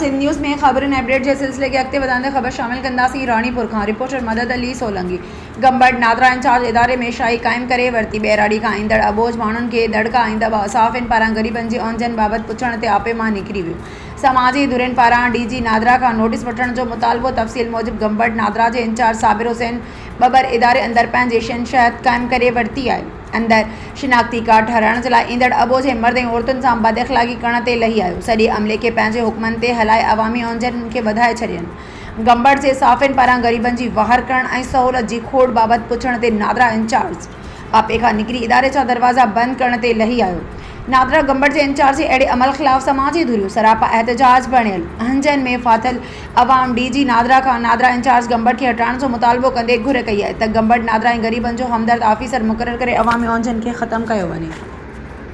Sindh news में ख़बरुनि update जे सिलसिले के अॻिते वधाईंदे ख़बर शामिल कंदासीं। रानीपुर खां रिपोर्टर मदद अली सोलंकी। गंबड़ नादरा इंचार्ज इदारे में शाही क़ाइमु करे वरिती। ॿेराड़ी खां ईंदड़ अबोझ माण्हुनि खे दड़का ऐं दॿा साफ़िन पारां ग़रीबनि जी औंजनि बाबति पुछण ते आपे मां निकिरी वियो। समाजी धुरियुनि पारां DG नादरा खां नोटिस वठण जो मुतालबो। तफ़सील मूजिबि गंबड़ नादरा जे इंचार्ज साबिर हुसैन बबर इदारे अंदरि पंहिंजी शहनिशात क़ाइमु करे वरिती आहे। अंदरि शिनाख्ती कार्ड ठाराइण जे लाइ ईंदड़ अबोझ ऐं मर्द ऐं औरतुनि सां बद अख़लाक़ी करण ते लही आयो। सॼे अमले खे पंहिंजे हुक्मनि ते हलाए अवामी औंजनि खे वधाए छॾियनि। गंबड़ जे साफ़िन पारां ग़रीबनि जी वहार करण ऐं सहूलियत जी खोड़ बाबति पुछण ते नादरा इंचार्ज आपे खां निकिरी इदारे जा दरवाज़ा बंदि करण ते लही आयो। नादरा गंबड़ जे इंचार्ज जे अहिड़े अमल ख़िलाफ़ समाजी धुरियूं सरापा एहतजाज बणियल। हंजनि में फाथल अवाम DG नादरा खां नादरा इंचार्ज गंबड़ खे हटाइण जो मुतालबो कंदे घुर कई आहे त गंबड़ नादरा ऐं ग़रीबनि जो हमदर्द आफ़ीसर मुक़ररु करे अवामी औंजनि खे ख़तमु कयो वञे।